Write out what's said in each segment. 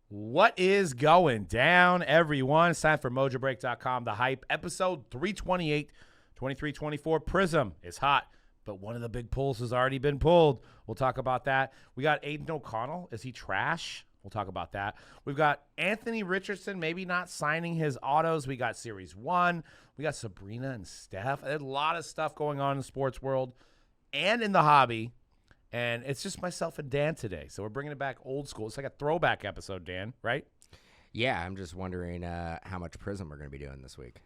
What is going down, everyone? It's time for Mojobreak.com, The Hype, episode 328, 23-24. Prizm is hot, but one of the big pulls has already been pulled. We'll talk about that. We got Aidan O Connell. Is he trash? We'll talk about that. We've got Anthony Richardson maybe not signing his autos. We got Series 1. We got Sabrina and Steph. There's a lot of stuff going on in the sports world and in the hobby. And it's just myself and Dan today. So we're bringing it back old school. It's like a throwback episode, Dan, right? Yeah, I'm just wondering how much Prizm we're going to be doing this week.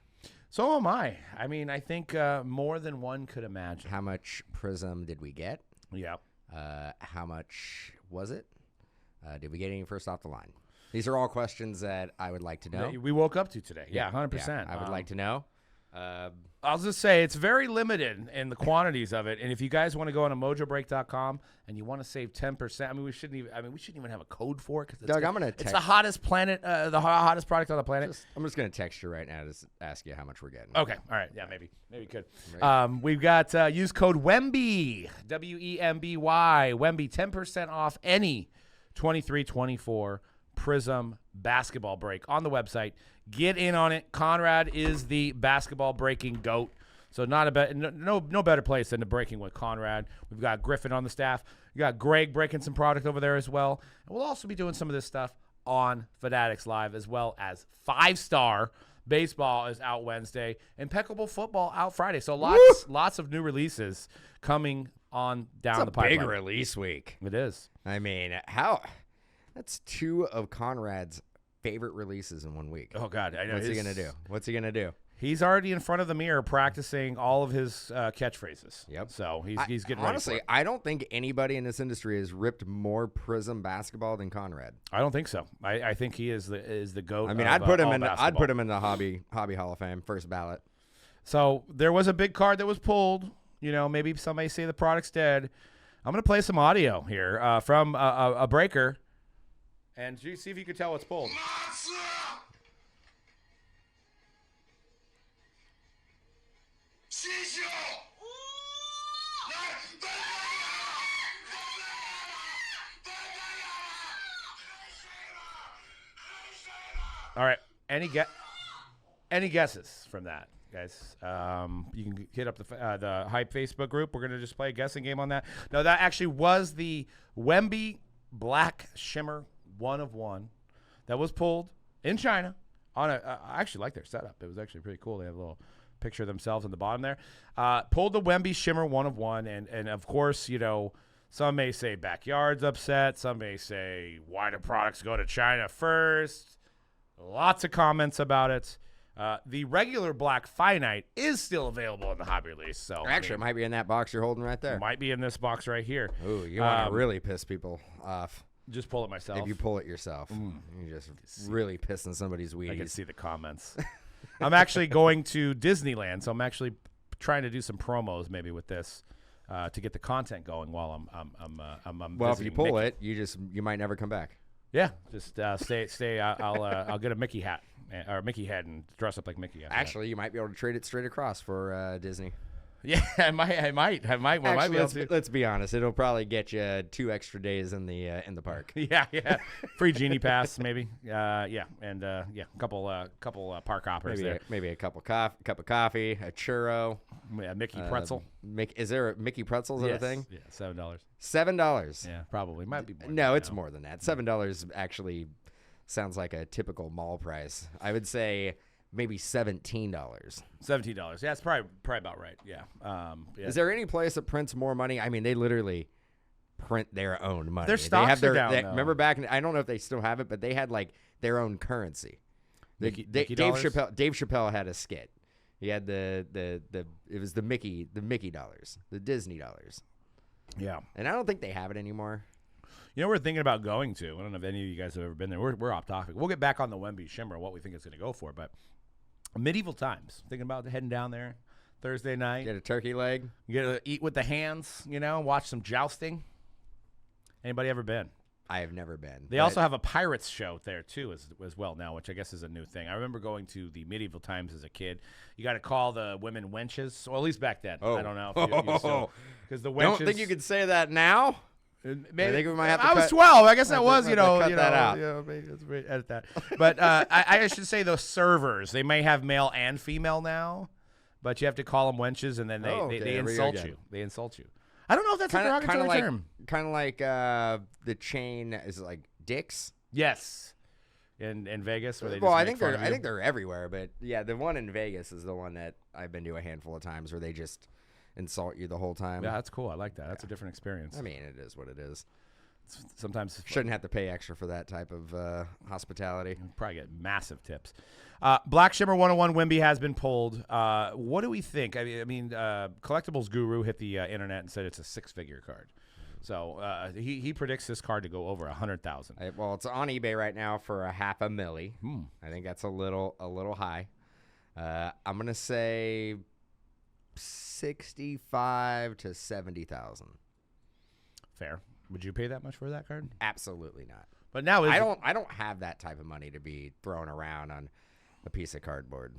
So am I. I mean, I think more than one could imagine. How much Prizm did we get? Yeah. How much was it? Did we get any first off the line? These are all questions that I would like to know. We woke up to today. Yeah, 100%. Yeah, I would like to know. I'll just say it's very limited in the quantities of it. And if you guys want to go on to Mojobreak.com and you want to save 10%, we shouldn't even have a code for it. Doug, I'm going to it's the hottest planet, the hottest product on the planet. I'm just going to text you right now to ask you how much we're getting. Okay. All right. Yeah, maybe you could. We've got use code WEMBY, WEMBY, WEMBY, 10% off any 23-24 Prizm basketball break on the website. Get in on it. Conrad is the basketball breaking GOAT. So no better place than to breaking with Conrad. We've got Griffin on the staff. We got Greg breaking some product over there as well. And we'll also be doing some of this stuff on Fanatics Live, as well as 5-star baseball is out Wednesday. Impeccable football out Friday. So lots of new releases coming on down the pipeline. Big release week. It is. I mean, that's two of Conrad's favorite releases in 1 week. Oh, God. I know. What's he going to do? He's already in front of the mirror practicing all of his catchphrases. Yep. So he's getting honestly, ready for it. I don't think anybody in this industry has ripped more Prizm basketball than Conrad. I don't think so. I think he is the GOAT. I mean, I'd put him in the Hobby Hall of Fame, first ballot. So there was a big card that was pulled. You know, maybe somebody say the product's dead. I'm going to play some audio here from a breaker. And see if you can tell what's pulled. All right. Any guesses from that, guys? You can hit up the Hype Facebook group. We're gonna just play a guessing game on that. No, that actually was the Wemby Black Shimmer 1 of 1 that was pulled in China. I actually like their setup. It was actually pretty cool. They have a little picture of themselves in the bottom there. Pulled the Wemby Shimmer 1 of 1, and of course, you know, some may say backyard's upset. Some may say, why do products go to China first? Lots of comments about it. The regular black finite is still available in the hobby release. So actually, it might be in that box you're holding right there. It might be in this box right here. Ooh, you want to really piss people off. Just pull it myself. If you pull it yourself, you're just really pissing somebody's Wheaties. I can see the comments. I'm actually going to Disneyland, so I'm actually trying to do some promos maybe with this to get the content going while I'm well, if you pull Mickey. you might never come back. Yeah, just stay. I'll get a Mickey hat or Mickey head and dress up like Mickey. Actually, you might be able to trade it straight across for Disney. Yeah, I might. Actually, let's be honest. It'll probably get you 2 extra days in the park. Yeah. Free genie pass, maybe. And a couple park hoppers there. Maybe a cup of coffee, a churro, a Mickey pretzel. Is there a Mickey pretzels in a thing? Yeah, $7. $7. Yeah, probably. Might be more. No, it's more than that. $7 actually sounds like a typical mall price. I would say maybe $17. $17. Yeah, it's probably about right. Yeah. Is there any place that prints more money? I mean, they literally print their own money. Their stocks are down. Remember back? I don't know if they still have it, but they had like their own currency. Dave Chappelle had a skit. He had it was the Mickey dollars, the Disney dollars. Yeah. And I don't think they have it anymore. You know, we're thinking about going to. I don't know if any of you guys have ever been there. We're off topic. We'll get back on the Wemby Shimmer and what we think it's going to go for, but medieval times. Thinking about heading down there Thursday night. Get a turkey leg. Get to eat with the hands, you know, watch some jousting. Anybody ever been? I have never been. They also have a pirates show there, too, as well now, which I guess is a new thing. I remember going to the medieval times as a kid. You got to call the women wenches, or at least back then. Oh. I don't know. Because the wenches. Don't think you could say that now? Maybe, I think we might have to I was 12. I guess that was, cut that out. Maybe let's edit that. But I should say those servers, they may have male and female now, but you have to call them wenches, and then they insult you. They insult you. I don't know if that's a derogatory term. Kind of like the chain is like dicks. Yes. In Vegas, where they I think they're everywhere, but yeah, the one in Vegas is the one that I've been to a handful of times where they just insult you the whole time. Yeah, that's cool. I like that. That's a different experience. I mean, it is what it is. Sometimes shouldn't have to pay extra for that type of hospitality. You probably get massive tips. Black Shimmer 101 Wemby has been pulled. What do we think? I mean, Collectibles Guru hit the internet and said it's a 6-figure card. So he predicts this card to go over 100,000. Well, it's on eBay right now for $500,000. I think that's a little high. I'm gonna say 65 to 70,000. Fair. Would you pay that much for that card? Absolutely not. But now I don't have that type of money to be thrown around on a piece of cardboard.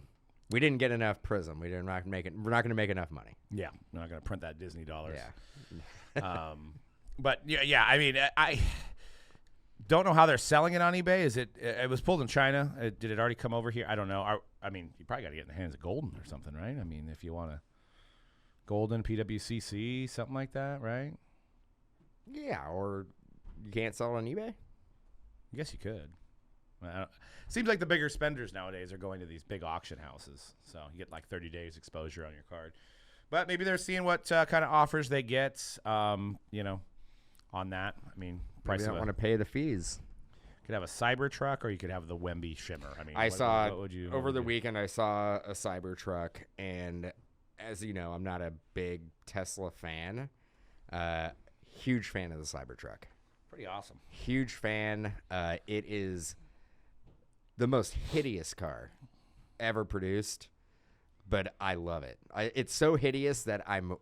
We didn't get enough Prizm. We're not going to make enough money. Yeah, we're not going to print that Disney dollars. Yeah. But yeah. I mean, I don't know how they're selling it on eBay. It was pulled in China? Did it already come over here? I don't know. I mean, you probably got to get in the hands of Golden or something, right? I mean, if you want to Golden PWCC, something like that, right? Yeah, or you can't sell it on eBay? I guess you could. Seems like the bigger spenders nowadays are going to these big auction houses. So you get like 30 days exposure on your card. But maybe they're seeing what kind of offers they get, on that. I mean, price. You don't want to pay the fees. You could have a Cybertruck, or you could have the Wemby Shimmer. I mean, over the weekend, I saw a Cybertruck, and as you know, I'm not a big Tesla fan. Huge fan of the Cybertruck. Pretty awesome. Huge fan. It is the most hideous car ever produced, but I love it. It's so hideous that I'm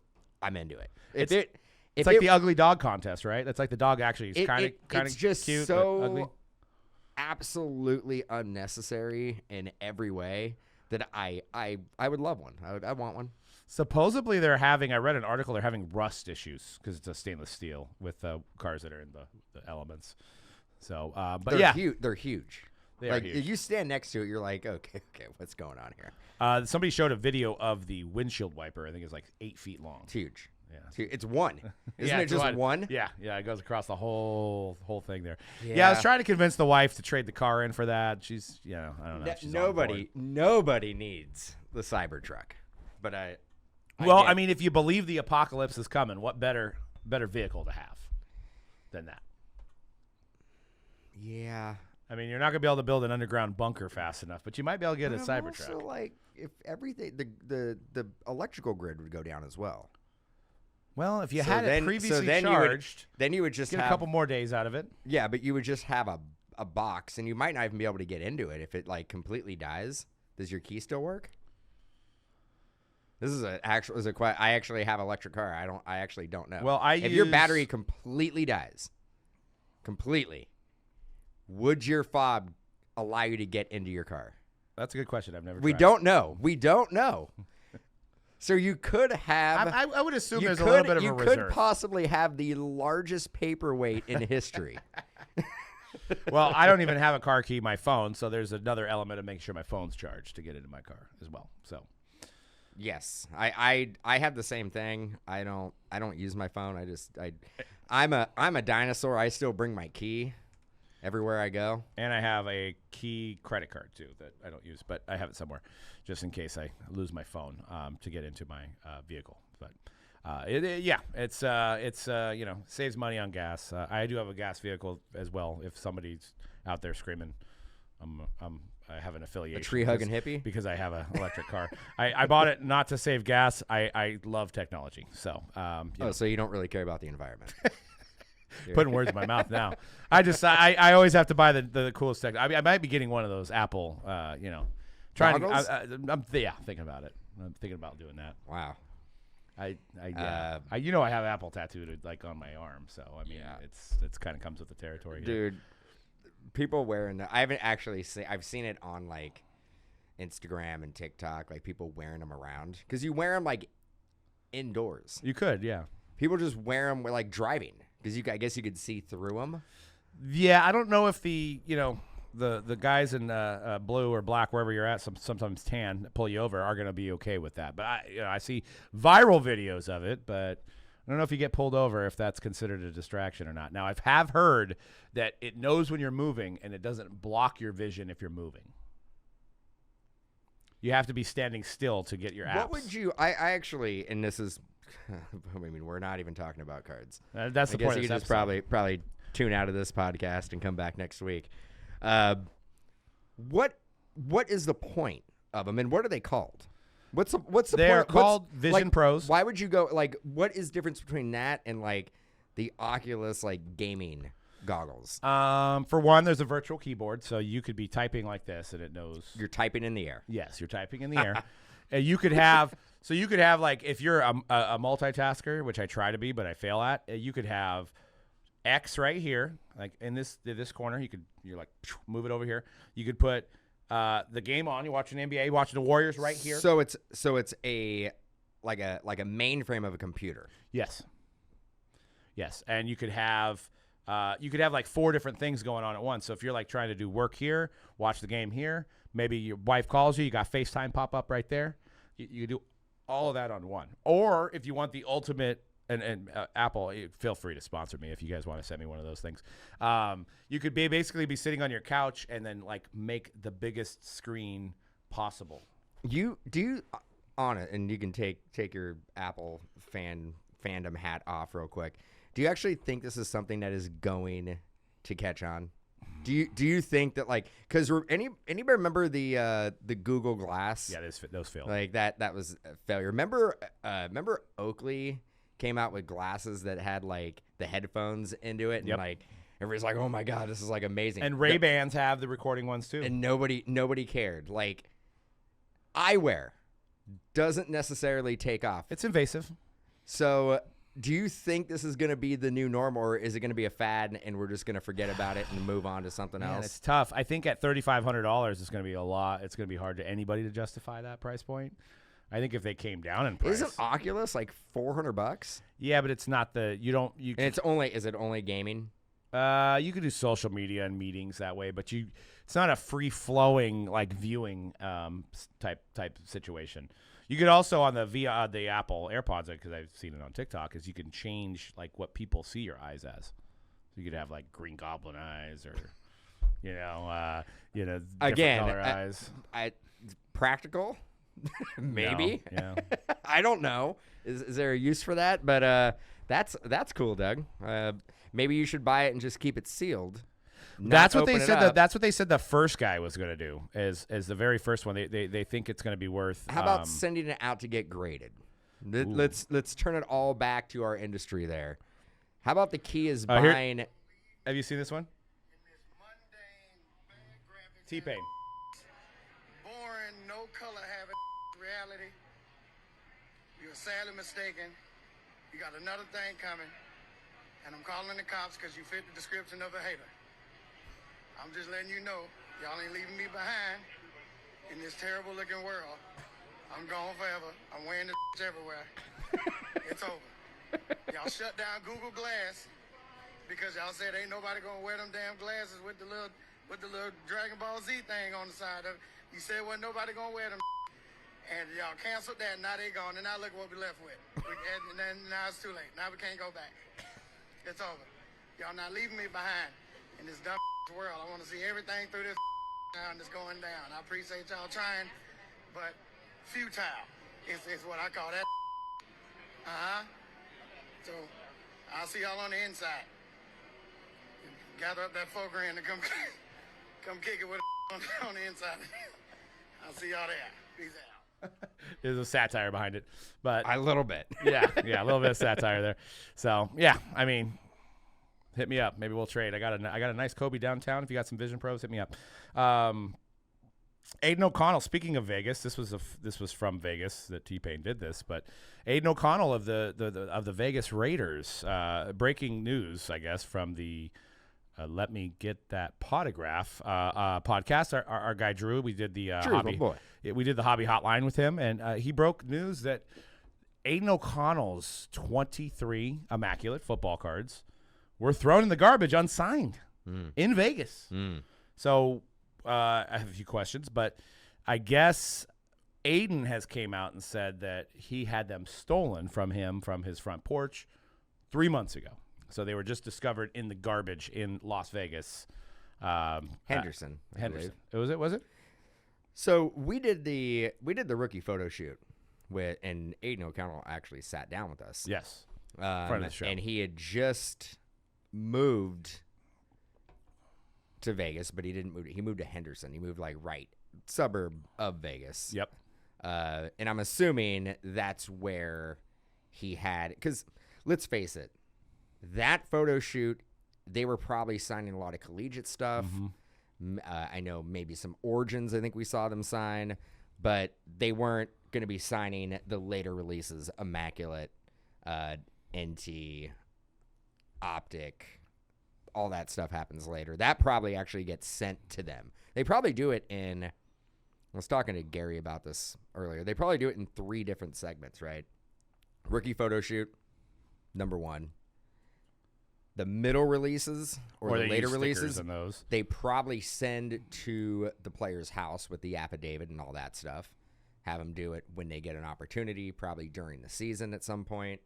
into it. It's like the ugly dog contest, right? That's like the dog actually is kind of just cute, so but ugly. Absolutely unnecessary in every way that I would love one. I want one. Supposedly I read an article, they're having rust issues because it's a stainless steel with cars that are in the elements. So, but they're huge. They are huge. If you stand next to it, you're like, okay, what's going on here? Somebody showed a video of the windshield wiper. I think it's like 8 feet long. It's huge. Yeah, it's one. Isn't it just one? Yeah, it goes across the whole thing there. Yeah, I was trying to convince the wife to trade the car in for that. She's, I don't know. Nobody needs the Cybertruck, but I mean, if you believe the apocalypse is coming, what better vehicle to have than that? Yeah. I mean, you're not gonna be able to build an underground bunker fast enough, but you might be able to get a Cybertruck. Also, like, if everything, the electrical grid would go down as well. Well, if you had it previously charged, then you would just get a couple more days out of it. Yeah, but you would just have a box, and you might not even be able to get into it if it like completely dies. Does your key still work? This is I actually have an electric car. I actually don't know. Well, if your battery completely dies, would your fob allow you to get into your car? That's a good question. I've never. We don't know. So you could have. I would assume there's a little bit of a reserve. You could possibly have the largest paperweight in history. Well, I don't even have a car key, my phone, so there's another element of making sure my phone's charged to get into my car as well. So, yes, I have the same thing. I don't use my phone. I'm a dinosaur. I still bring my key everywhere I go. And I have a key credit card too that I don't use, but I have it somewhere just in case I lose my phone to get into my vehicle. But it's saves money on gas. I do have a gas vehicle as well. If somebody's out there screaming, I have an affiliation. A tree hugging hippie? Because I have an electric car. I bought it not to save gas. I love technology. So so you don't really care about the environment. Putting words in my mouth now. I always have to buy the coolest tech. I might be getting one of those Apple, trying to, I'm thinking about it. I'm thinking about doing that. Wow. I have Apple tattooed like on my arm, so I mean it's kind of comes with the territory. Dude, people wearing that. I haven't actually seen. I've seen it on like Instagram and TikTok, like people wearing them around because you wear them like indoors. You could, yeah. People just wear them like driving. Because I guess you could see through them. Yeah, I don't know if the guys in blue or black, wherever you're at, sometimes tan, that pull you over, are going to be okay with that. But I see viral videos of it, but I don't know if you get pulled over if that's considered a distraction or not. Now, I have heard that it knows when you're moving and it doesn't block your vision if you're moving. You have to be standing still to get your apps. What would you? I actually, and this is, I mean, we're not even talking about cards. That's the point. I guess you just probably tune out of this podcast and come back next week. What is the point of them, and what are they called? What's the point? They're called Vision Pros. Why would you go what is the difference between that and the Oculus gaming goggles? For one, there's a virtual keyboard, so you could be typing like this and it knows you're typing in the air. Yes, you're typing in the air. And you could have if you're a multitasker, which I try to be but I fail at, you could have X right here, like in this corner. You're like move it over here. You could put the game on. You're watching NBA, you're watching the Warriors right here. So it's a mainframe of a computer. Yes, and you could have like 4 different things going on at once. So if you're like trying to do work here, watch the game here, maybe your wife calls you got FaceTime pop up right there. You do all of that on one. Or if you want the ultimate. And Apple, feel free to sponsor me if you guys want to send me one of those things. You could basically be sitting on your couch and then make the biggest screen possible. On it, and you can take your Apple fandom hat off real quick. Do you actually think this is something that is going to catch on? Do you think that because anybody remember the Google Glass? Yeah, those failed. That was a failure. Remember Oakley came out with glasses that had the headphones into it, and everybody's like, "Oh my god, this is amazing." And Ray-Bans have the recording ones too. And nobody cared. Eyewear doesn't necessarily take off. It's invasive. So, do you think this is going to be the new norm, or is it going to be a fad and we're just going to forget about it and move on to something else? It's tough. I think at $3,500, it's going to be a lot. It's going to be hard to anybody to justify that price point. I think if they came down in price, isn't Oculus $400? Yeah, but it's not and it's only. Is it only gaming? You could do social media and meetings that way, but it's not a free flowing viewing type situation. You could also on the Apple AirPods, because I've seen it on TikTok, is you can change what people see your eyes as. So you could have Green Goblin eyes or different color eyes. Practical. Maybe. No, yeah. I don't know. Is there a use for that? But that's cool, Doug. Maybe you should buy it and just keep it sealed. That's what they said. That's what they said the first guy was going to do. As the very first one, they think it's going to be worth. How about sending it out to get graded? Let's turn it all back to our industry there. How about the key is buying? Have you seen this one? T-Pain. Boring, no color having reality. You're sadly mistaken. You got another thing coming, and I'm calling the cops because you fit the description of a hater. I'm just letting you know, y'all ain't leaving me behind in this terrible looking world. I'm gone forever. I'm wearing this everywhere. It's over. Y'all shut down Google Glass because y'all said ain't nobody gonna wear them damn glasses with the little Dragon Ball Z thing on the side of it. You said wasn't nobody gonna wear them, and y'all canceled that. Now they gone, and now look what we left with. And then now it's too late. Now we can't go back. It's over. Y'all not leaving me behind in this dumb world. I want to see everything through this now that's going down. I appreciate y'all trying, but futile is what I call that. So I'll see y'all on the inside. Gather up that $4 grand to come kick it with on the inside. I'll see y'all there. Peace out. There's a satire behind it, but a little bit. yeah, a little bit of satire there. So yeah, I mean, hit me up. Maybe we'll trade. I got a nice Kobe downtown. If you got some Vision Pros, hit me up. Aidan O'Connell. Speaking of Vegas, this was from Vegas that T-Pain did this, but Aidan O'Connell of the Vegas Raiders. Breaking news, I guess, from the Let Me Get That Podograph podcast. Our guy Drew, we did the hobby. We did the hobby hotline with him, and he broke news that Aidan O'Connell's 23 immaculate football cards were thrown in the garbage unsigned in Vegas. So I have a few questions, but I guess Aidan has came out and said that he had them stolen from him from his front porch 3 months ago. So they were just discovered in the garbage in Las Vegas. Henderson. Henderson. Was it? So we did the rookie photo shoot and Aidan O Connell actually sat down with us. Yes. Front of the show. And he had just moved to Vegas, but he didn't move. He moved to Henderson. He moved like right suburb of Vegas. Yep. And I'm assuming that's where he had, because let's face it, that photo shoot, they were probably signing a lot of collegiate stuff. I know maybe some Origins, I think we saw them sign, but they weren't going to be signing the later releases, Immaculate, NT, Optic, all that stuff happens later. That probably actually gets sent to them. They probably do it in, I was talking to Gary about this earlier, they probably do it in 3 different segments, right? Rookie photo shoot, number 1. The middle releases or the later releases, those. They probably send to the player's house with the affidavit and all that stuff. Have them do it when they get an opportunity, probably during the season at some point.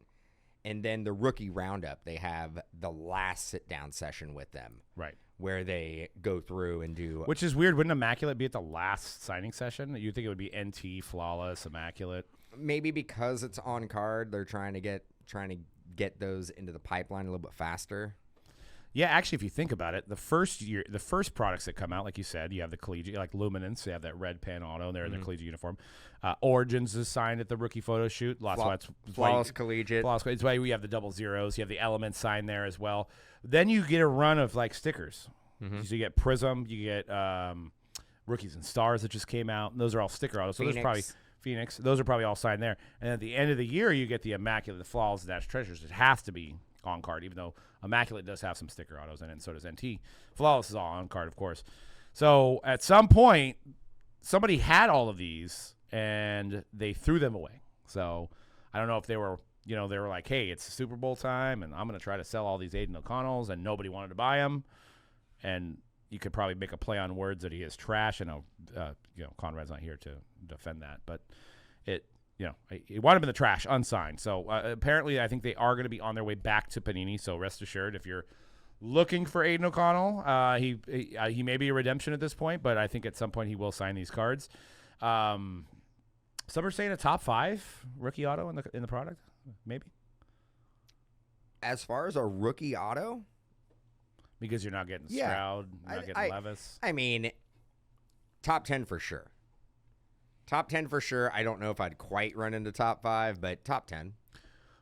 And then the rookie roundup, they have the last sit-down session with them. Right. Where they go through and do... Which is weird. Wouldn't Immaculate be at the last signing session? You'd think it would be NT, Flawless, Immaculate. Maybe because it's on card, they're trying to get those into the pipeline a little bit faster. Yeah, actually, if you think about it, the first products that come out, like you said, you have the collegiate, like Luminance, you have that red pen auto, and they're in their collegiate uniform. Origins is signed at the rookie photo shoot. Flawless collegiate. It's why we have the 00s. You have the Elements signed there as well. Then you get a run of like stickers. So you get Prizm, you get Rookies and Stars that just came out. And those are all sticker autos. So there's probably Phoenix. Those are probably all signed there. And at the end of the year, you get the Immaculate, the Flawless, Dash Treasures. It has to be on card, even though Immaculate does have some sticker autos in it, and so does NT. Flawless is all on card, of course. So at some point, somebody had all of these, and they threw them away. So I don't know if they were like, hey, it's Super Bowl time, and I'm going to try to sell all these Aidan O'Connells, and nobody wanted to buy them. And you could probably make a play on words that he is trash. I know, Conrad's not here to defend that, but he wanted him in the trash, unsigned. So apparently, I think they are going to be on their way back to Panini. So rest assured, if you're looking for Aidan O'Connell, he may be a redemption at this point, but I think at some point he will sign these cards. Some are saying a top 5 rookie auto in the product, maybe. As far as a rookie auto, because you're not getting Stroud, not getting Levis. I mean, top 10 for sure. Top 10 for sure. I don't know if I'd quite run into top 5, but top 10.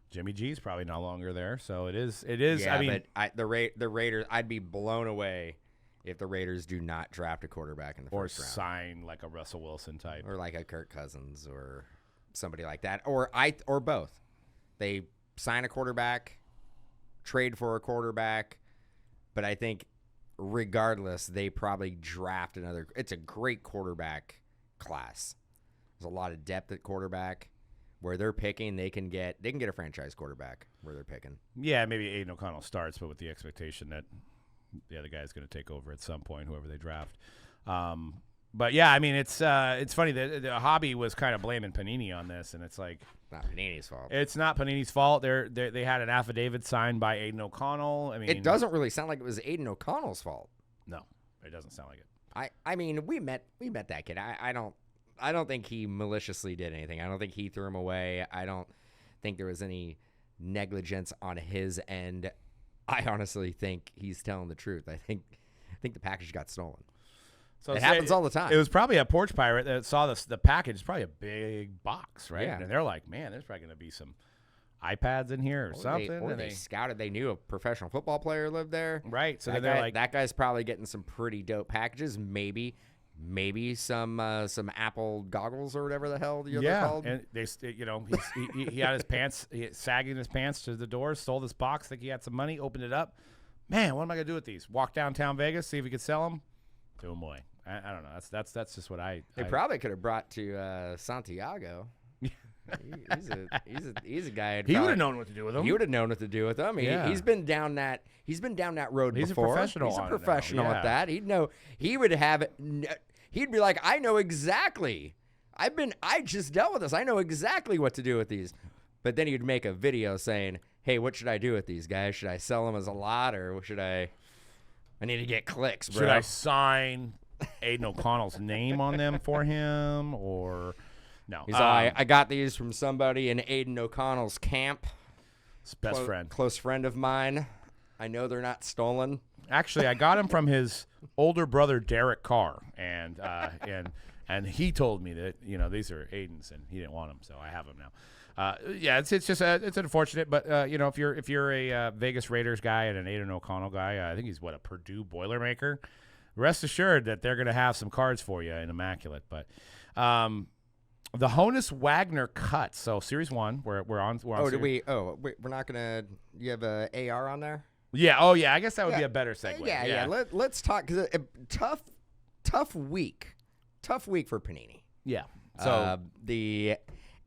Jimmy G's probably no longer there, so it is. Yeah, I mean, the Raiders. I'd be blown away if the Raiders do not draft a quarterback in the first round, or sign like a Russell Wilson type, or like a Kirk Cousins, or somebody like that, or both. They sign a quarterback, trade for a quarterback, but I think regardless, they probably draft another. It's a great quarterback class. There's a lot of depth at quarterback. Where they're picking, they can get a franchise quarterback where they're picking. Yeah, maybe Aidan O'Connell starts, but with the expectation that the other guy's going to take over at some point, whoever they draft. But yeah, I mean, it's funny that the hobby was kind of blaming Panini on this, and it's like not Panini's fault. It's not Panini's fault. They had an affidavit signed by Aidan O'Connell. I mean, it doesn't really sound like it was Aidan O'Connell's fault. No, it doesn't sound like it. I mean, we met that kid. I don't think he maliciously did anything. I don't think he threw him away. I don't think there was any negligence on his end. I honestly think he's telling the truth. I think the package got stolen. So it happens all the time. It was probably a porch pirate that saw the package. It's probably a big box, right? Yeah. And they're like, man, there's probably going to be some iPads in here or something. They scouted. They knew a professional football player lived there. Right. So they're like, that guy's probably getting some pretty dope packages. Maybe some Apple goggles or whatever the hell they're called. And he had his pants sagging his pants to the door, stole this box, think he had some money, opened it up. Man, what am I gonna do with these? Walk downtown Vegas, see if we could sell them. Threw them away. I don't know. That's just what I. They probably could have brought to Santiago. He's a guy. He would have known what to do with him. He would have known what to do with him. He's been down that road He's before. A professional. He's a professional at that. He'd know. He would have. He'd be like, I know exactly. I just dealt with this. I know exactly what to do with these. But then he'd make a video saying, hey, what should I do with these guys? Should I sell them as a lot, or should I need to get clicks, bro. Should I sign Aidan O'Connell's name on them for him, or no? He's I got these from somebody in Aidan O'Connell's camp. His best friend. Close friend of mine. I know they're not stolen. Actually, I got him from his older brother, Derek Carr, and he told me that, these are Aiden's, and he didn't want them, so I have them now. It's just it's unfortunate, but if you're a Vegas Raiders guy and an Aidan O'Connell guy, I think he's a Purdue Boilermaker. Rest assured that they're going to have some cards for you in Immaculate. But the Honus Wagner cut. So Series 1, we're on. We're not gonna. You have a AR on there? Yeah. Oh yeah. I guess that would be a better segue. Yeah. Let's talk, because tough week for Panini. Yeah. So the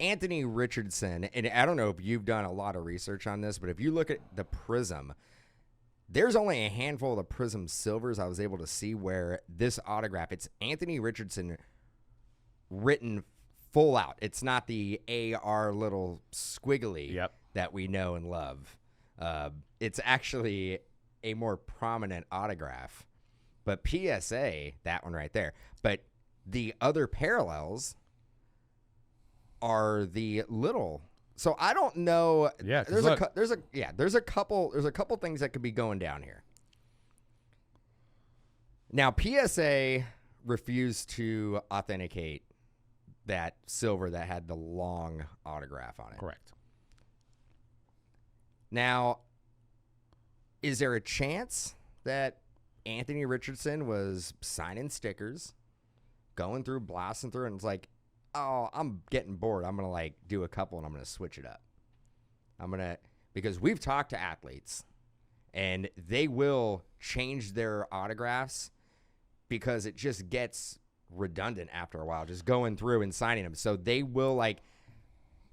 Anthony Richardson, and I don't know if you've done a lot of research on this, but if you look at the Prizm, there's only a handful of the Prizm Silvers I was able to see where this autograph, it's Anthony Richardson written full out. It's not the AR little squiggly that we know and love. It's actually a more prominent autograph. But PSA, that one right there. But the other parallels are the little. So I don't know. Yeah, there's a couple things that could be going down here. Now PSA refused to authenticate that silver that had the long autograph on it. Correct. Now, is there a chance that Anthony Richardson was signing stickers, going through, blasting through, and it's like, oh, I'm getting bored. I'm going to do a couple and I'm going to switch it up. Because we've talked to athletes and they will change their autographs because it just gets redundant after a while, just going through and signing them. So they will,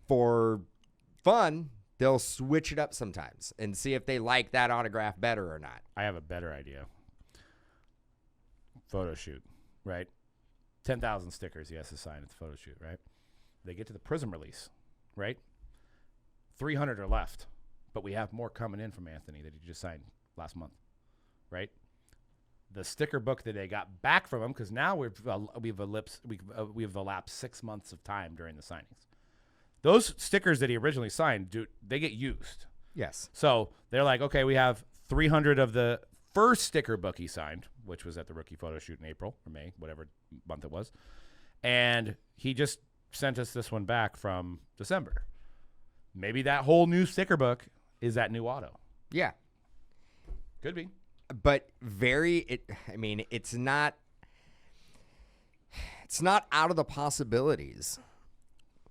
for fun, they'll switch it up sometimes and see if they like that autograph better or not. I have a better idea. Photo shoot, right? 10,000 stickers he has to sign at the photo shoot, right? They get to the Prizm release, right? 300 are left, but we have more coming in from Anthony that he just signed last month, right? The sticker book that they got back from him, because now we've elapsed 6 months of time during the signings. Those stickers that he originally signed, they get used. Yes. So they're like, okay, we have 300 of the first sticker book he signed, which was at the rookie photo shoot in April or May, whatever month it was. And he just sent us this one back from December. Maybe that whole new sticker book is that new auto. Yeah. Could be. But it's not out of the possibilities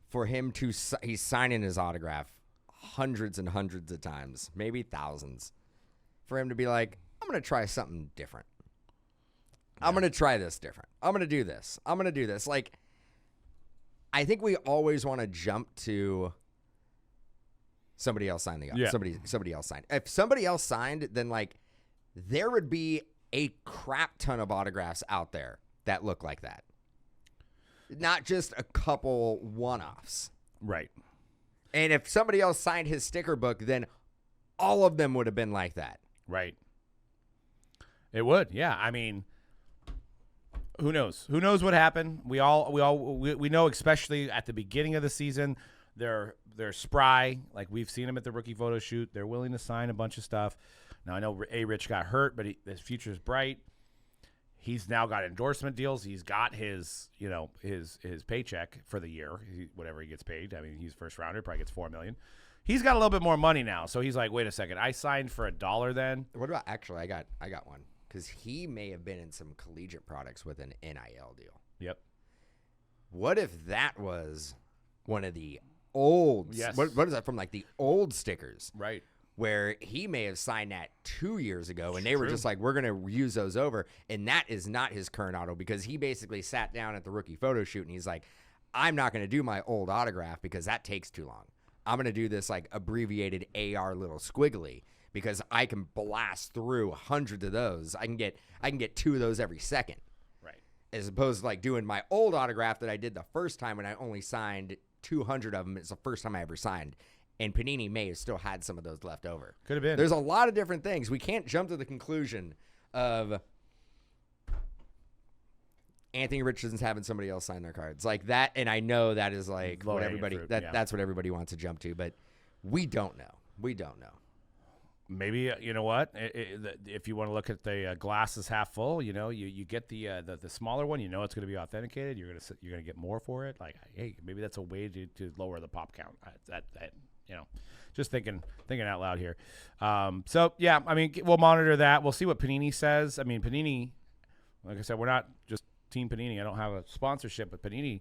for him to, he's signing his autograph hundreds and hundreds of times, maybe thousands, for him to be like, I'm going to try something different. Yeah. I'm going to try this different. I'm going to do this. I'm going to do this. I think we always want to jump to somebody else signed the somebody else signed. If somebody else signed, then there would be a crap ton of autographs out there that look like that. Not just a couple one-offs. Right. And if somebody else signed his sticker book, then all of them would have been like that. Right. It would. Yeah. I mean, who knows? Who knows what happened? We know, especially at the beginning of the season, they're spry. We've seen them at the rookie photo shoot. They're willing to sign a bunch of stuff. Now, I know Rich got hurt, but his future is bright. He's now got endorsement deals. He's got his paycheck for the year, whatever he gets paid. I mean, he's first rounder, probably gets $4 million. He's got a little bit more money now, so he's like, wait a second, I signed for $1 then. What about I got one, because he may have been in some collegiate products with an NIL deal. Yep. What if that was one of the old? Yes. What is that from? The old stickers, right? Where he may have signed that 2 years ago, and they were just like, we're going to use those over. And that is not his current auto, because he basically sat down at the rookie photo shoot, and he's like, I'm not going to do my old autograph because that takes too long. I'm going to do this like abbreviated AR little squiggly because I can blast through hundreds of those. I can get 2 of those every second. Right. As opposed to like doing my old autograph that I did the first time when I only signed 200 of them. It's the first time I ever signed. And Panini may have still had some of those left over. Could have been. There's a lot of different things. We can't jump to the conclusion of Anthony Richardson's having somebody else sign their cards like that. And I know that is like what everybody that's what everybody wants to jump to, but we don't know. We don't know. Maybe you know what? If you want to look at the glass is half full, you know, you get the smaller one. You know it's going to be authenticated. You're gonna get more for it. Like, hey, maybe that's a way to lower the pop count. That you know, just thinking out loud here. So yeah, I mean, we'll monitor that. We'll see what Panini says. I mean, Panini, like I said, we're not just Team Panini. I don't have a sponsorship with Panini,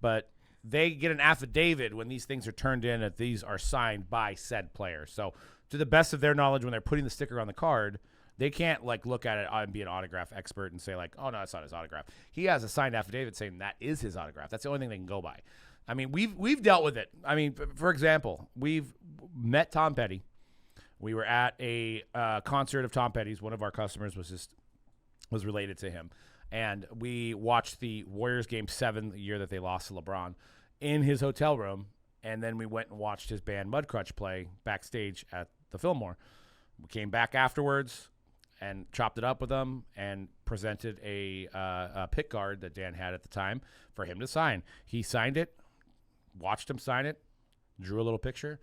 but they get an affidavit when these things are turned in that these are signed by said player. So to the best of their knowledge, when they're putting the sticker on the card, they can't like look at it and be an autograph expert and say like, oh no, that's not his autograph. He has a signed affidavit saying that is his autograph. That's the only thing they can go by. I mean, we've dealt with it. I mean, for example, we've met Tom Petty. We were at a concert of Tom Petty's. One of our customers was related to him, and we watched the Warriors Game 7 the year that they lost to LeBron in his hotel room, and then we went and watched his band Mudcrutch play backstage at the Fillmore. We came back afterwards and chopped it up with them and presented a pick guard that Dan had at the time for him to sign. He signed it. Watched him sign it, drew a little picture.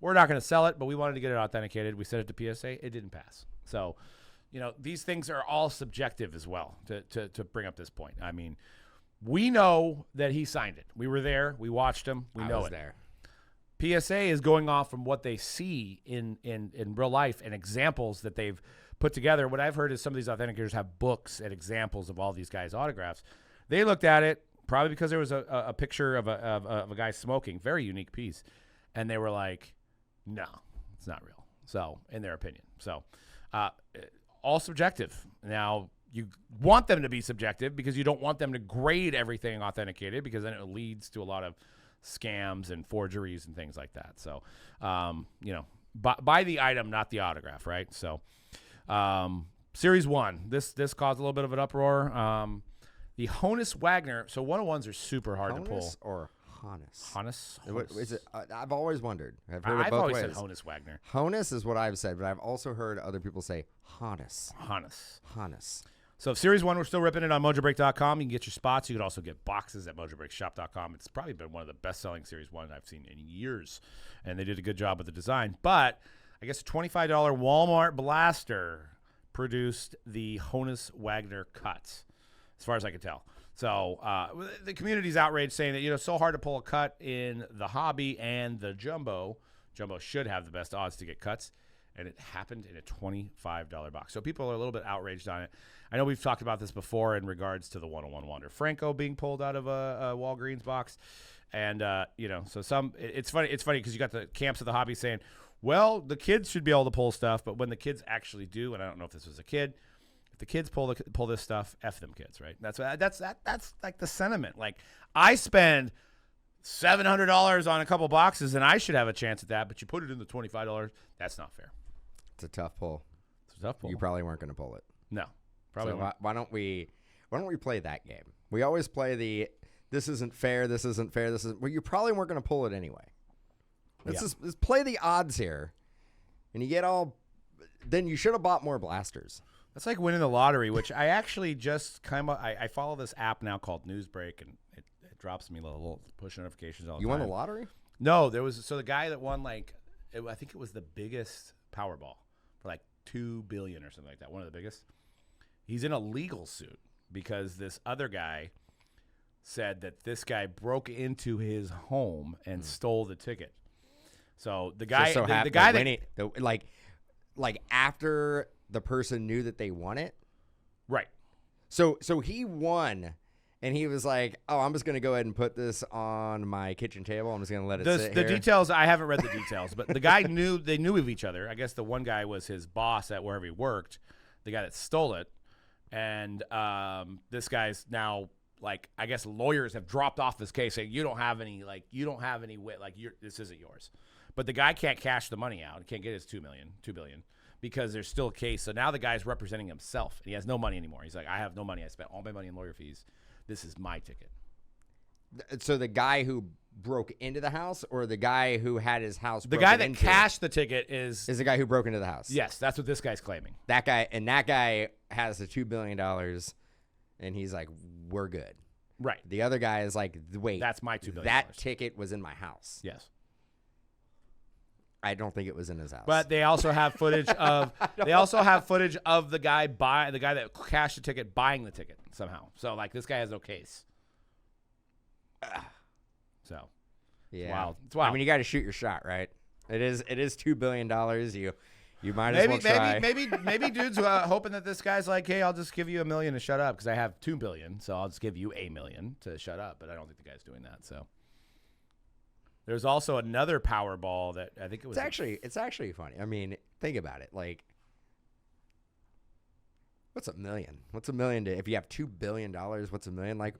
We're not going to sell it, but we wanted to get it authenticated. We sent it to PSA. It didn't pass. So, you know, these things are all subjective as well to bring up this point. I mean, we know that he signed it. We were there. We watched him. We know it. There. PSA is going off from what they see in real life and examples that they've put together. What I've heard is some of these authenticators have books and examples of all these guys' autographs. They looked at it, probably because there was a picture of a guy smoking, very unique piece, and they were like, no, it's not real. So, in their opinion. So, all subjective. Now, you want them to be subjective because you don't want them to grade everything authenticated because then it leads to a lot of scams and forgeries and things like that. So, you know, buy the item, not the autograph, right? So, Series 1, this caused a little bit of an uproar. The Honus Wagner. So 101s are super hard to pull. Honus or Honus? Honus. What is it? I've always wondered. I've heard it both always ways. said Honus Wagner. Honus is what I've said, but I've also heard other people say Honus. Honus. So Series 1, we're still ripping it on Mojobreak.com. You can get your spots. You can also get boxes at Mojobreakshop.com. It's probably been one of the best-selling Series 1 I've seen in years, and they did a good job with the design. But I guess a $25 Walmart blaster produced the Honus Wagner cut, as far as I can tell. So the community's outraged, saying that, you know, it's so hard to pull a cut in the hobby and the jumbo. Jumbo should have the best odds to get cuts, and it happened in a $25 box. So people are a little bit outraged on it. I know we've talked about this before in regards to the 101 Wander Franco being pulled out of a Walgreens box. And, you know, so it's funny because you got the camps of the hobby saying, well, the kids should be able to pull stuff, but when the kids actually do, and I don't know if this was a kid, if the kids pull this stuff, F them kids, right? That's like the sentiment. Like, I spend $700 on a couple boxes, and I should have a chance at that, but you put it in the $25. That's not fair. It's a tough pull. It's a tough pull. You probably weren't going to pull it. No, probably so not. Why don't we play that game? We always play the this isn't fair, this isn't fair, this isn't. Well, you probably weren't going to pull it anyway. Let's play the odds here, and you get all. Then you should have bought more blasters. That's like winning the lottery, which I actually just I follow this app now called Newsbreak, and it drops me little push notifications all the time. You won the lottery? No, there was the guy that won I think it was the biggest Powerball for like $2 billion or something like that. One of the biggest. He's in a legal suit because this other guy said that this guy broke into his home and stole the ticket. So the guy, the guy that like after the person knew that they won it, right? So he won, and he was like, "Oh, I'm just gonna go ahead and put this on my kitchen table. I'm just gonna let it sit the here." Details, I haven't read the details, but the guy knew of each other. I guess the one guy was his boss at wherever he worked, the guy that stole it, and this guy's now like I guess lawyers have dropped off this case saying you don't have any this isn't yours. But the guy can't cash the money out. He can't get his $2 billion because there's still a case. So now the guy's representing himself and he has no money anymore. He's like, I have no money. I spent all my money in lawyer fees. This is my ticket. So the guy who broke into the house, or the guy who had his house the guy that cashed the ticket is the guy who broke into the house. Yes, that's what this guy's claiming. That guy has the $2 billion and he's like, we're good. Right. The other guy is like, wait, that's my $2 billion. That ticket was in my house. Yes. I don't think it was in his house. But they also have footage of the guy that cashed the ticket buying the ticket somehow. So like this guy has no case. So yeah, wow, it's wild. I mean, you got to shoot your shot, right? It is $2 billion. You might as well try. Maybe dudes hoping that this guy's like, hey, I'll just give you $1 million to shut up because I have $2 billion, so I'll just give you $1 million to shut up. But I don't think the guy's doing that. So there's also another Powerball that I think it was. It's actually funny. I mean, think about it. Like, what's $1 million? What's $1 million if you have $2 billion? What's $1 million? Like,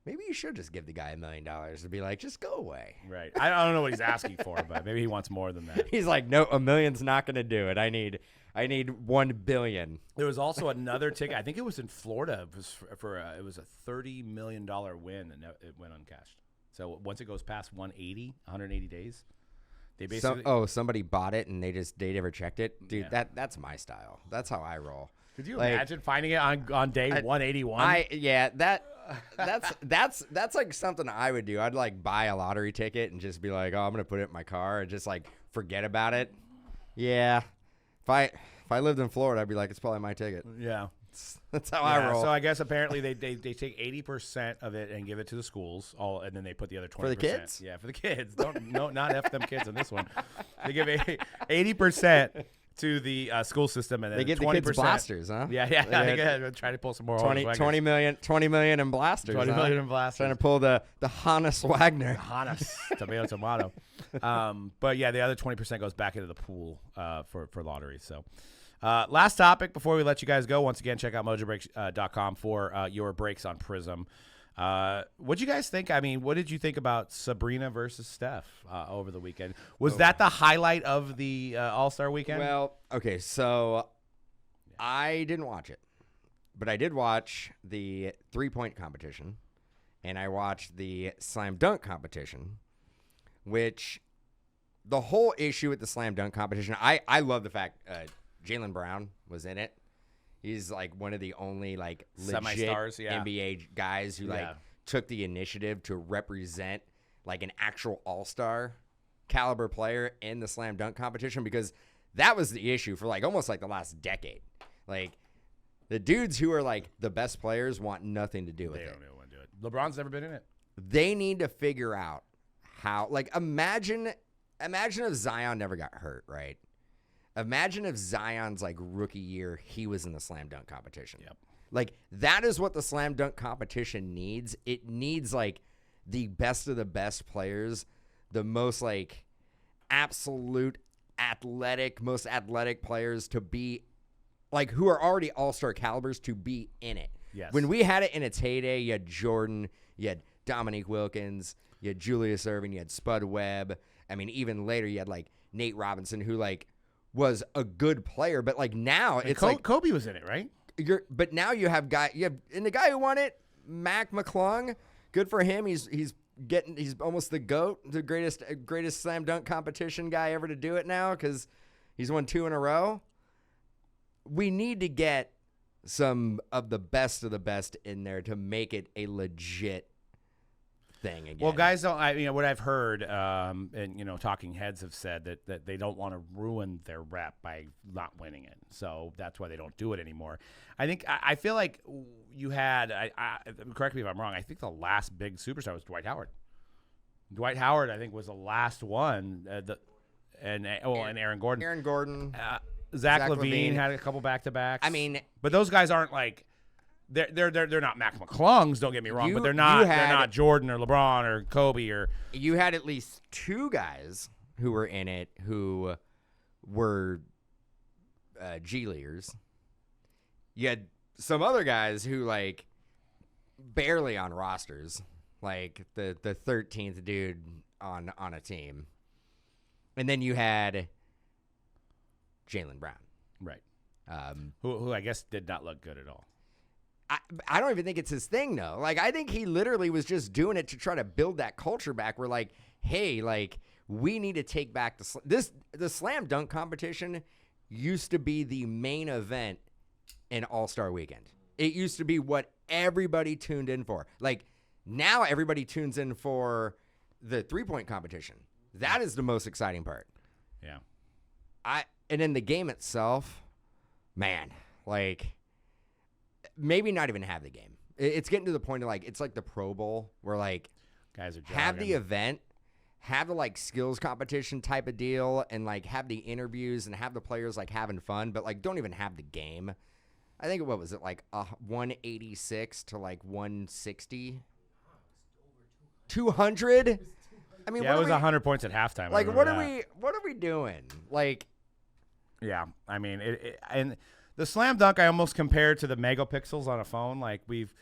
maybe you should just give the guy $1 million to be like, just go away. Right. I don't know what he's asking for, but maybe he wants more than that. He's like, no, $1 million's not going to do it. I need $1 billion. There was also another ticket. I think it was in Florida. It was it was a $30 million win, and it went uncashed. So once it goes past 180 days, they basically somebody bought it and they never checked it, dude. Yeah. That's my style. That's how I roll. Could you imagine finding it on day 181? That's like something I would do. I'd like buy a lottery ticket and just be like, oh, I'm gonna put it in my car and just like forget about it. Yeah, if I lived in Florida, I'd be like, it's probably my ticket. Yeah, that's how I roll. So I guess apparently they take 80% of it and give it to the schools, and then they put the other 20% for the kids. Yeah, for the kids. Not F them kids on this one. They give 80% to the school system, and then they give 20%. The kids blasters, huh? Yeah. Try to pull some more 20 million in blasters. 20 million in blasters. Trying to pull the Hannes Wagner. Hannes, tomato. But yeah, the other 20% goes back into the pool for lottery. So last topic before we let you guys go. Once again, check out Mojobreak.com for your breaks on Prizm. What'd you guys think? I mean, what did you think about Sabrina versus Steph over the weekend? Was that the highlight of the All-Star weekend? Well, okay, so I didn't watch it, but I did watch the three-point competition, and I watched the slam dunk competition, which the whole issue with the slam dunk competition, I love the fact Jaylen Brown was in it. He's like one of the only like legit semi-stars, NBA guys who like took the initiative to represent like an actual all-star caliber player in the slam dunk competition, because that was the issue for like almost like the last decade. Like the dudes who are like the best players want nothing to do with it. They don't want to do it. LeBron's never been in it. They need to figure out how, like, imagine if Zion never got hurt, right? Imagine if Zion's like rookie year, he was in the slam dunk competition. Yep. Like that is what the slam dunk competition needs. It needs like the best of the best players, the most like absolute most athletic players to be like who are already all-star calibers to be in it. Yes. When we had it in its heyday, you had Jordan, you had Dominique Wilkins, you had Julius Erving, you had Spud Webb. I mean, even later you had like Nate Robinson, who like was a good player, but like now it's like Kobe was in it, right? But now you have and the guy who won it, Mac McClung, good for him. He's almost the GOAT, the greatest slam dunk competition guy ever to do it now, because he's won 2 in a row. We need to get some of the best in there to make it a legit thing again. Well, guys don't. What I've heard, and talking heads have said that they don't want to ruin their rep by not winning it, so that's why they don't do it anymore. I feel like you had. Correct me if I'm wrong. I think the last big superstar was Dwight Howard. Dwight Howard, I think, was the last one. And Aaron Gordon. Aaron Gordon. Zach LaVine had a couple back-to-backs. I mean, but those guys aren't like. They're not Mac McClungs, don't get me wrong, but they're not Jordan or LeBron or Kobe or. You had at least 2 guys who were in it who were G Leaguers. You had some other guys who like barely on rosters, like the 13th dude on a team. And then you had Jaylen Brown. Right. Who I guess did not look good at all. I don't even think it's his thing, though. Like, I think he literally was just doing it to try to build that culture back. We're like, hey, like, we need to take back the slam dunk competition used to be the main event in All-Star Weekend. It used to be what everybody tuned in for. Like, now everybody tunes in for the three-point competition. That is the most exciting part. Yeah. And in the game itself, man, like, maybe not even have the game. It's getting to the point of, like, it's like the Pro Bowl where, like, guys are jogging. Have the event, have the, like, skills competition type of deal, and, like, have the interviews and have the players, like, having fun, but, like, don't even have the game. I think, what was it, like, 186 to, like, 160? 200? I mean, yeah, it was 100 points at halftime. Like, what are we doing? Like, yeah, I mean, and the slam dunk I almost compared to the megapixels on a phone. Like, we've,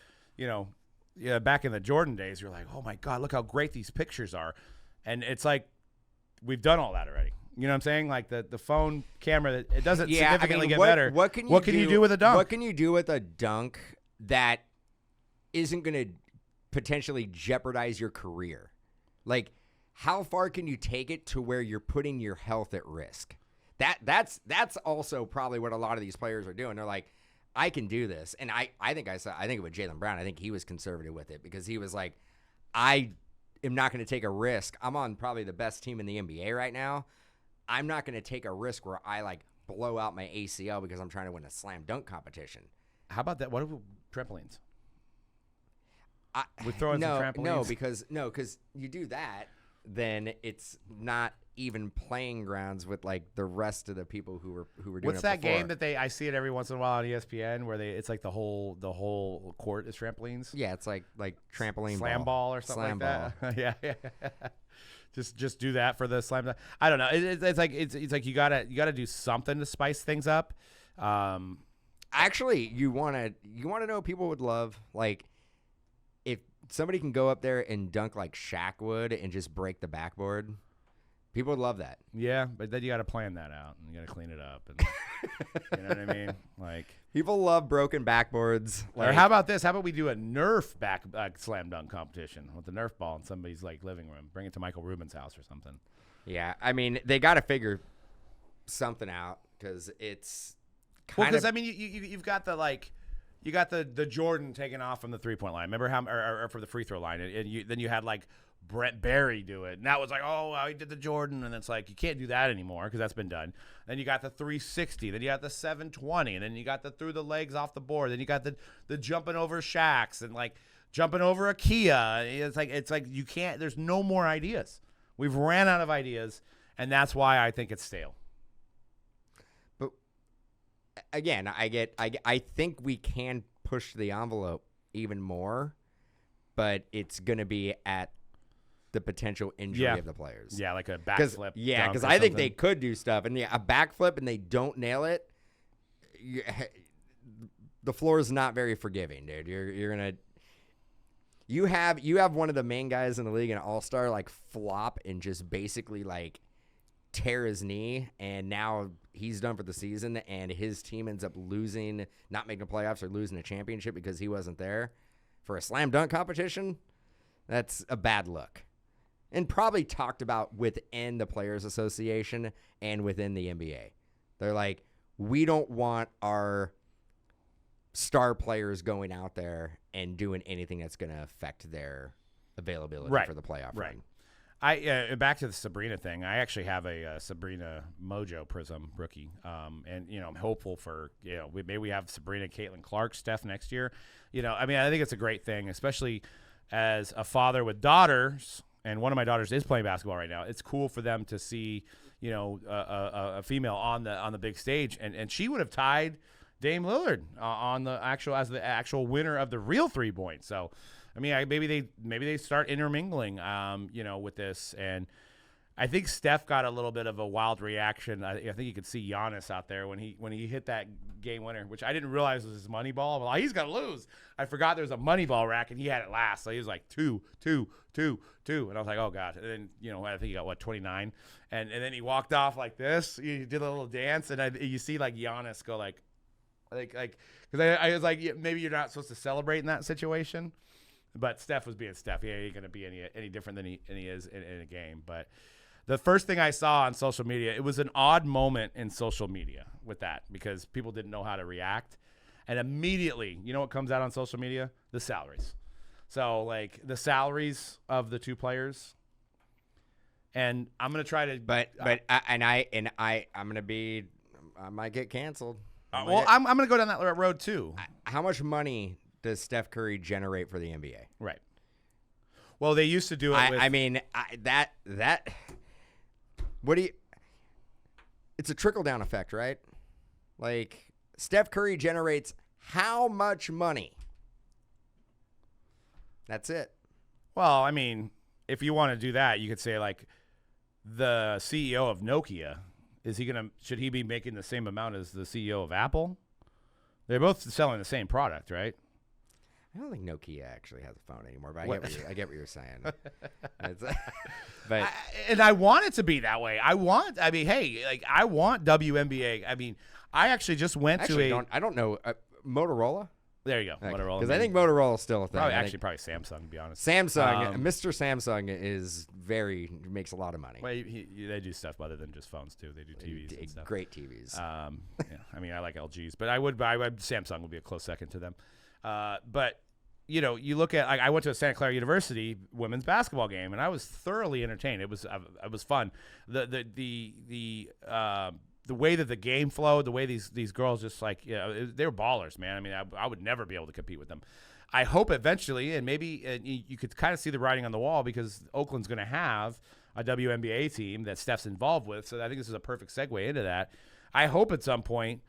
back in the Jordan days, you're like, oh my God, look how great these pictures are. And it's like, we've done all that already. You know what I'm saying? Like the phone camera, it doesn't significantly get better. What can you do with a dunk? What can you do with a dunk that isn't going to potentially jeopardize your career? Like, how far can you take it to where you're putting your health at risk? That's also probably what a lot of these players are doing. They're like, I can do this. And I think with Jaylen Brown, I think he was conservative with it because he was like, I am not going to take a risk. I'm on probably the best team in the NBA right now. I'm not going to take a risk where I, like, blow out my ACL because I'm trying to win a slam dunk competition. How about that? What about trampolines? We're throwing some trampolines? No, because you do that, then it's not even playing grounds with, like, the rest of the people who were doing What's it that before. game that I see it every once in a while on ESPN where it's like the whole court is trampolines? Yeah, it's like trampoline slam ball or something slam like that. Yeah. Just do that for the slam dunk. I don't know. It's like you gotta do something to spice things up. Actually, you wanna know what people would love? Like, if somebody can go up there and dunk like Shaq would and just break the backboard, people would love that. Yeah, but then you got to plan that out and you got to clean it up. And, you know what I mean? Like, people love broken backboards. Or how about this? How about we do a Nerf back slam dunk competition with the Nerf ball in somebody's, like, living room? Bring it to Michael Rubin's house or something. Yeah, I mean, they got to figure something out because it's kind of. Because I mean, you've got the, like. You got the Jordan taking off from the 3-point line. Remember how, or for the free throw line, and then you had, like, Brett Barry do it, and that was like, oh, he did the Jordan, and it's like you can't do that anymore because that's been done. Then you got the 360, then you got the 720, and then you got the through the legs off the board, then you got the jumping over Shaqs and, like, jumping over a Kia. It's like you can't. There's no more ideas. We've ran out of ideas, and that's why I think it's stale. Again, I think we can push the envelope even more, but it's going to be at the potential injury of the players. Yeah, like a backflip. Yeah, because I think they could do stuff, and a backflip and they don't nail it, the floor is not very forgiving, dude. You're gonna you have one of the main guys in the league, an all-star, like, flop and just basically, like, tear his knee, and now he's done for the season, and his team ends up losing, not making the playoffs or losing a championship because he wasn't there for a slam dunk competition. That's a bad look, and probably talked about within the Players Association and within the NBA. They're like, we don't want our star players going out there and doing anything that's going to affect their availability for the playoff run. Back to the Sabrina thing. I actually have a Sabrina Mojo Prizm rookie, and I'm hopeful for maybe we have Sabrina, Caitlin Clark, Steph next year. I mean, I think it's a great thing, especially as a father with daughters, and one of my daughters is playing basketball right now. It's cool for them to see a female on the big stage, and she would have tied Dame Lillard on the actual winner of the real 3-point. So. I mean, maybe they start intermingling, with this, and I think Steph got a little bit of a wild reaction. I think you could see Giannis out there when he hit that game winner, which I didn't realize was his money ball. I'm like, he's gonna lose. I forgot there was a money ball rack, and he had it last, so he was like 2, 2, 2, 2, and I was like, oh god. And then I think he got 29, and then he walked off like this. He did a little dance, and you see like Giannis go like because I was like, maybe you're not supposed to celebrate in that situation, but Steph was being Steph. He ain't gonna be any different than he is in a game, but. The first thing I saw on social media, it was an odd moment in social media with that because people didn't know how to react. And immediately, you know what comes out on social media? The salaries. So, like, the salaries of the two players. And I'm going to try to... I might get canceled. I'm going to go down that road, too. How much money does Steph Curry generate for the NBA? Right. Well, they used to do it it's a trickle-down effect, right? Like, Steph Curry generates how much money? That's it. Well, I mean, if you want to do that, you could say, like, the CEO of Nokia, should he be making the same amount as the CEO of Apple? They're both selling the same product, right? I don't think Nokia actually has a phone anymore, but I get what you're saying. I want it to be that way. I want WNBA. I mean, I actually just went I don't know. Motorola? There you go. Thank Motorola. Because I think Motorola is still a thing. Probably Samsung, to be honest. Mr. Samsung makes a lot of money. Well, they do stuff other than just phones, too. They do TVs and stuff. Great TVs. Yeah, I mean, I like LGs, but Samsung would be a close second to them. But you look at, I went to a Santa Clara University women's basketball game, and I was thoroughly entertained. It was fun. The way that the game flowed, the way these girls just they were ballers, man. I mean, I would never be able to compete with them. I hope eventually, and maybe you could kind of see the writing on the wall because Oakland's going to have a WNBA team that Steph's involved with. So I think this is a perfect segue into that. I hope at some point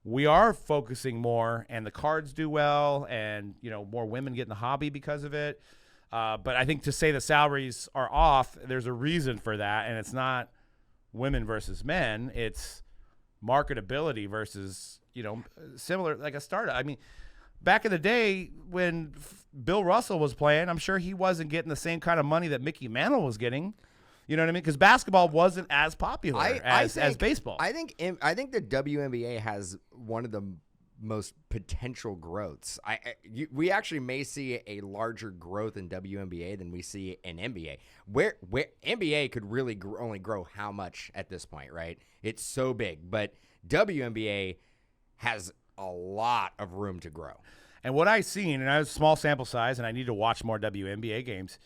we are focusing more and the cards do well and, more women get in the hobby because of it. But I think to say the salaries are off, there's a reason for that. And it's not women versus men. It's marketability versus, similar, like a startup. I mean, back in the day when Bill Russell was playing, I'm sure he wasn't getting the same kind of money that Mickey Mantle was getting. You know what I mean? Because basketball wasn't as popular as baseball. I think the WNBA has one of the most potential growths. We actually may see a larger growth in WNBA than we see in NBA. Where NBA could really only grow how much at this point, right? It's so big, but WNBA has a lot of room to grow. And what I've seen, and I have a small sample size, and I need to watch more WNBA games,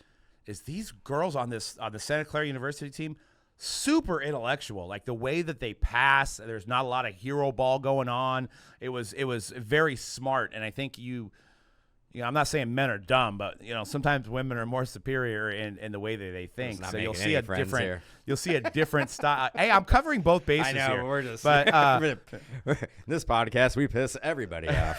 is these girls on the Santa Clara University team super intellectual. Like the way that they pass, there's not a lot of hero ball going on. It was very smart, and I think I'm not saying men are dumb, but sometimes women are more superior in the way that they think. So you'll see a different style. Hey, I'm covering both bases I know, here. we're just this podcast we piss everybody off.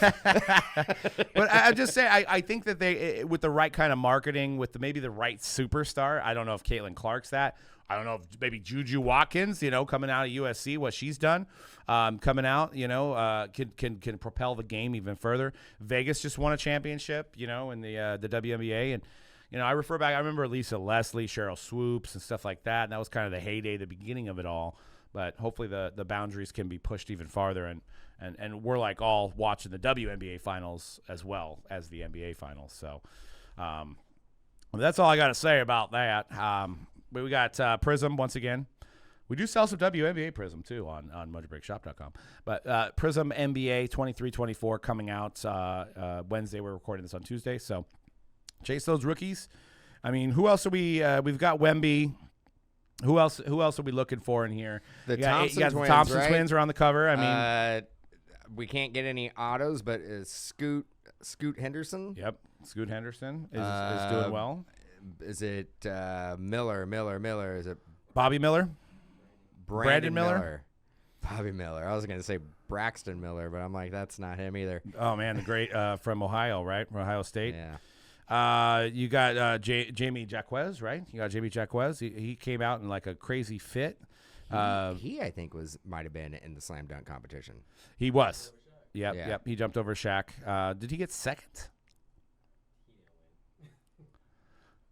But I'm just saying, I think that they, with the right kind of marketing, with maybe the right superstar. I don't know if Caitlin Clark's that. I don't know if maybe Juju Watkins, coming out of USC, what she's done, coming out, can propel the game even further. Vegas just won a championship, in the WNBA, and I refer back. I remember Lisa Leslie, Cheryl Swoops, and stuff like that, and that was kind of the heyday, the beginning of it all. But hopefully the boundaries can be pushed even farther, and we're like all watching the WNBA finals as well as the NBA finals. So that's all I got to say about that. We got Prizm once again. We do sell some WNBA Prizm too on MojobreakShop.com. But Prizm NBA 23-24 coming out Wednesday. We're recording this on Tuesday, so chase those rookies. I mean, who else are we? We've got Wemby. Who else are we looking for in here? The Thompson twins, Thompson right? twins are on the cover. I mean, we can't get any autos, but Scoot Henderson. Yep, Scoot Henderson is doing well. Is it Miller? Is it Bobby Miller? Brandon Miller? Bobby Miller. I was going to say Braxton Miller, but I'm like, that's not him either. Oh, man, the great from Ohio, right? From Ohio State. Yeah. You got Jamie Jacquez, right? You got Jamie Jacquez. He came out in like a crazy fit. He I think might have been in the slam dunk competition. He was. Yep. He jumped over Shaq. Did he get second?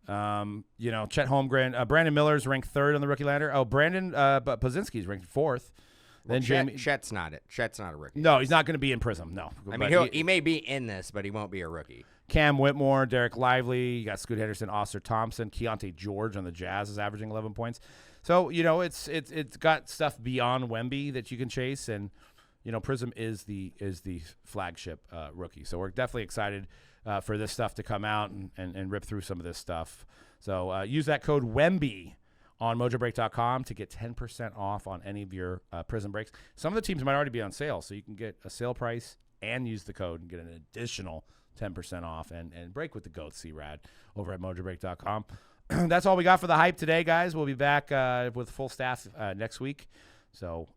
Chet Holmgren. Brandon Miller's ranked third on the rookie ladder. Oh, Brandon Pozinski's ranked fourth. Then Chet's not it. Chet's not a rookie. No, he's not going to be in Prizm. No. I mean, he may be in this, but he won't be a rookie. Cam Whitmore, Derek Lively, you got Scoot Henderson, Oster Thompson, Keontae George on the Jazz is averaging 11 points. So, it's got stuff beyond Wemby that you can chase, and Prizm is the flagship rookie. So we're definitely excited for this stuff to come out and rip through some of this stuff. So use that code Wemby on Mojobreak.com to get 10% off on any of your Prizm breaks. Some of the teams might already be on sale, so you can get a sale price and use the code and get an additional 10% off and break with the GOAT C-Rad over at Mojobreak.com. That's all we got for the hype today, guys. We'll be back with full staff next week. So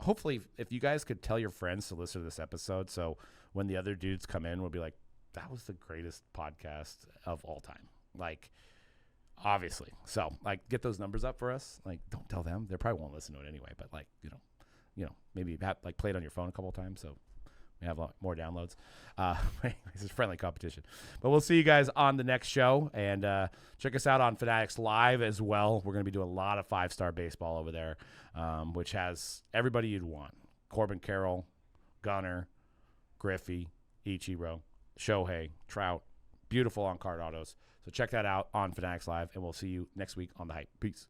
hopefully if you guys could tell your friends to listen to this episode, so when the other dudes come in, we'll be like, that was the greatest podcast of all time. Like, obviously. So, get those numbers up for us. Don't tell them. They probably won't listen to it anyway. But, maybe play it on your phone a couple of times so we have a lot more downloads. This is friendly competition. But we'll see you guys on the next show. And check us out on Fanatics Live as well. We're going to be doing a lot of 5-star baseball over there, which has everybody you'd want. Corbin Carroll, Gunnar, Griffey, Ichiro, Shohei, Trout. Beautiful on-card autos. So check that out on Fanatics Live, and we'll see you next week on The Hype. Peace.